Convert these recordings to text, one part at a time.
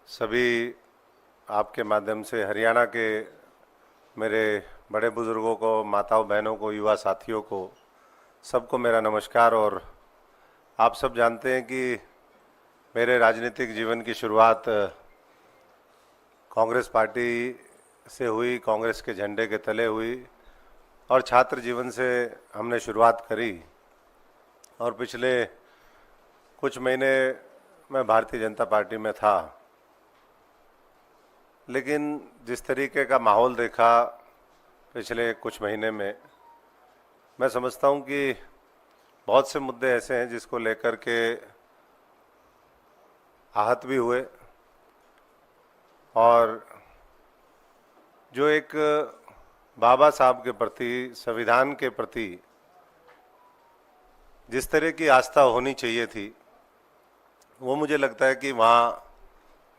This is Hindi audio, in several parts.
सभी आपके माध्यम से हरियाणा के मेरे बड़े बुज़ुर्गों को, माताओं बहनों को, युवा साथियों को, सबको मेरा नमस्कार। और आप सब जानते हैं कि मेरे राजनीतिक जीवन की शुरुआत कांग्रेस पार्टी से हुई, कांग्रेस के झंडे के तले हुई और छात्र जीवन से हमने शुरुआत करी। और पिछले कुछ महीने मैं भारतीय जनता पार्टी में था, लेकिन जिस तरीके का माहौल देखा पिछले कुछ महीने में, मैं समझता हूँ कि बहुत से मुद्दे ऐसे हैं जिसको लेकर के आहत भी हुए। और जो एक बाबा साहब के प्रति, संविधान के प्रति जिस तरह की आस्था होनी चाहिए थी, वो मुझे लगता है कि वहाँ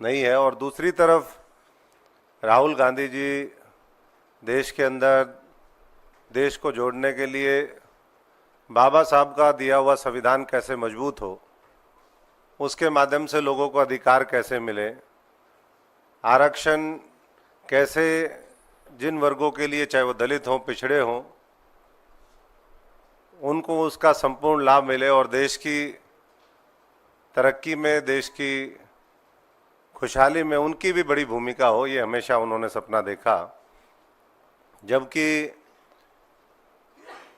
नहीं है। और दूसरी तरफ राहुल गांधी जी देश के अंदर देश को जोड़ने के लिए बाबा साहब का दिया हुआ संविधान कैसे मजबूत हो, उसके माध्यम से लोगों को अधिकार कैसे मिले, आरक्षण कैसे जिन वर्गों के लिए, चाहे वो दलित हों, पिछड़े हों, उनको उसका संपूर्ण लाभ मिले और देश की तरक्की में, देश की खुशहाली में उनकी भी बड़ी भूमिका हो, ये हमेशा उन्होंने सपना देखा। जबकि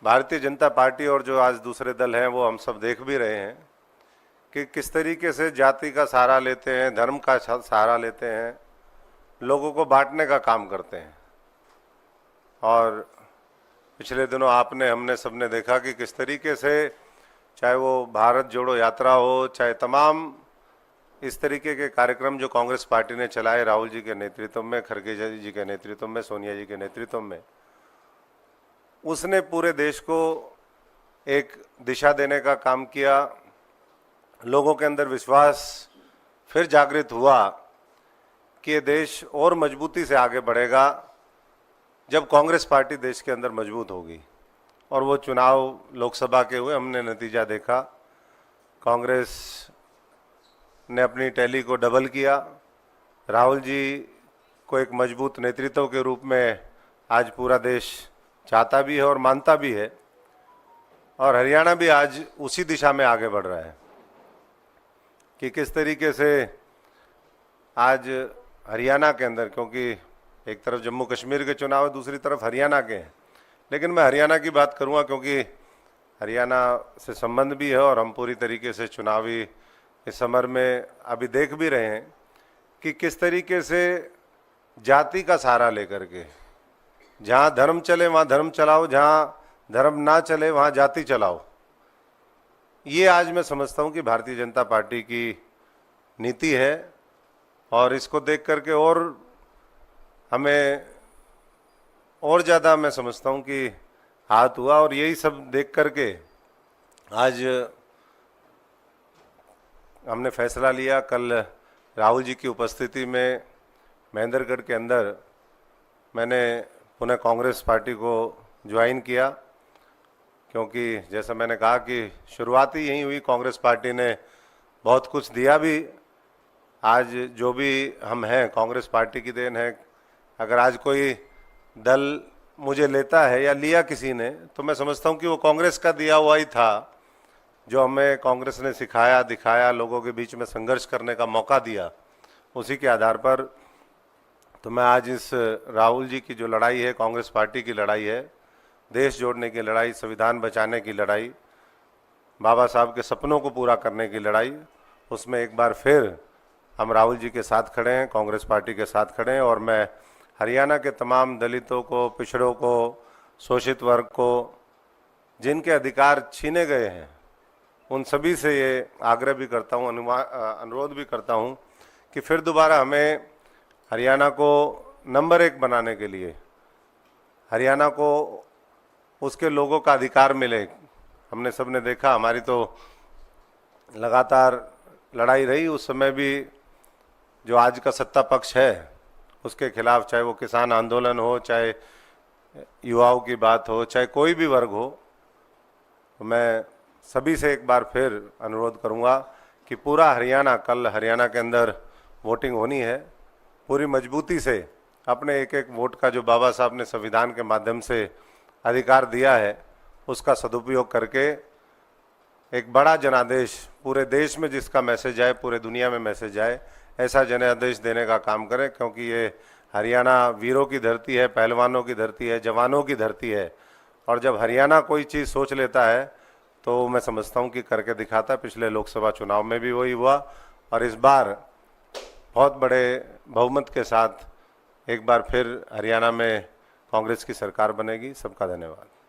भारतीय जनता पार्टी और जो आज दूसरे दल हैं, वो हम सब देख भी रहे हैं कि किस तरीके से जाति का सहारा लेते हैं, धर्म का सहारा लेते हैं, लोगों को बांटने का काम करते हैं। और पिछले दिनों आपने, हमने सबने देखा कि किस तरीके से, चाहे वो भारत जोड़ो यात्रा हो, चाहे तमाम इस तरीके के कार्यक्रम जो कांग्रेस पार्टी ने चलाए, राहुल जी के नेतृत्व में, खड़गे जी के नेतृत्व में, सोनिया जी के नेतृत्व में, उसने पूरे देश को एक दिशा देने का काम किया। लोगों के अंदर विश्वास फिर जागृत हुआ कि ये देश और मजबूती से आगे बढ़ेगा जब कांग्रेस पार्टी देश के अंदर मजबूत होगी। और वो चुनाव लोकसभा के हुए, हमने नतीजा देखा, कांग्रेस ने अपनी टैली को डबल किया। राहुल जी को एक मजबूत नेतृत्व के रूप में आज पूरा देश चाहता भी है और मानता भी है। और हरियाणा भी आज उसी दिशा में आगे बढ़ रहा है कि किस तरीके से आज हरियाणा के अंदर, क्योंकि एक तरफ जम्मू कश्मीर के चुनाव है, दूसरी तरफ हरियाणा के हैं, लेकिन मैं हरियाणा की बात करूंगा क्योंकि हरियाणा से संबंध भी है और हम पूरी तरीके से चुनावी इस समर में अभी देख भी रहे हैं कि किस तरीके से जाति का सहारा लेकर के, जहाँ धर्म चले वहाँ धर्म चलाओ, जहाँ धर्म ना चले वहाँ जाति चलाओ। ये आज मैं समझता हूँ कि भारतीय जनता पार्टी की नीति है। और इसको देख करके और हमें और ज़्यादा, मैं समझता हूँ कि हाथ हुआ। और यही सब देख करके आज हमने फैसला लिया, कल राहुल जी की उपस्थिति में महेंद्रगढ़ के अंदर मैंने पुनः कांग्रेस पार्टी को ज्वाइन किया। क्योंकि जैसा मैंने कहा कि शुरुआत ही यहीं हुई, कांग्रेस पार्टी ने बहुत कुछ दिया भी। आज जो भी हम हैं, कांग्रेस पार्टी की देन है। अगर आज कोई दल मुझे लेता है या लिया किसी ने, तो मैं समझता हूँ कि वो कांग्रेस का दिया हुआ ही था, जो हमें कांग्रेस ने सिखाया, दिखाया, लोगों के बीच में संघर्ष करने का मौका दिया, उसी के आधार पर। तो मैं आज इस राहुल जी की जो लड़ाई है, कांग्रेस पार्टी की लड़ाई है, देश जोड़ने की लड़ाई, संविधान बचाने की लड़ाई, बाबा साहब के सपनों को पूरा करने की लड़ाई, उसमें एक बार फिर हम राहुल जी के साथ खड़े हैं, कांग्रेस पार्टी के साथ खड़े हैं। और मैं हरियाणा के तमाम दलितों को, पिछड़ों को, शोषित वर्ग को, जिनके अधिकार छीने गए हैं, उन सभी से ये आग्रह भी करता हूँ, अनुरोध भी करता हूँ कि फिर दोबारा हमें हरियाणा को नंबर 1 बनाने के लिए, हरियाणा को उसके लोगों का अधिकार मिले। हमने सब ने देखा, हमारी तो लगातार लड़ाई रही। उस समय भी जो आज का सत्ता पक्ष है उसके खिलाफ, चाहे वो किसान आंदोलन हो, चाहे युवाओं की बात हो, चाहे कोई भी वर्ग हो, तो मैं सभी से एक बार फिर अनुरोध करूंगा कि पूरा हरियाणा, कल हरियाणा के अंदर वोटिंग होनी है, पूरी मजबूती से अपने एक एक वोट का जो बाबा साहब ने संविधान के माध्यम से अधिकार दिया है उसका सदुपयोग करके एक बड़ा जनादेश पूरे देश में जिसका मैसेज आए, पूरे दुनिया में मैसेज आए, ऐसा जनादेश देने का काम करें। क्योंकि ये हरियाणा वीरों की धरती है, पहलवानों की धरती है, जवानों की धरती है। और जब हरियाणा कोई चीज़ सोच लेता है तो मैं समझता हूँ कि करके दिखाता है। पिछले लोकसभा चुनाव में भी वही हुआ और इस बार बहुत बड़े बहुमत के साथ एक बार फिर हरियाणा में कांग्रेस की सरकार बनेगी। सबका धन्यवाद।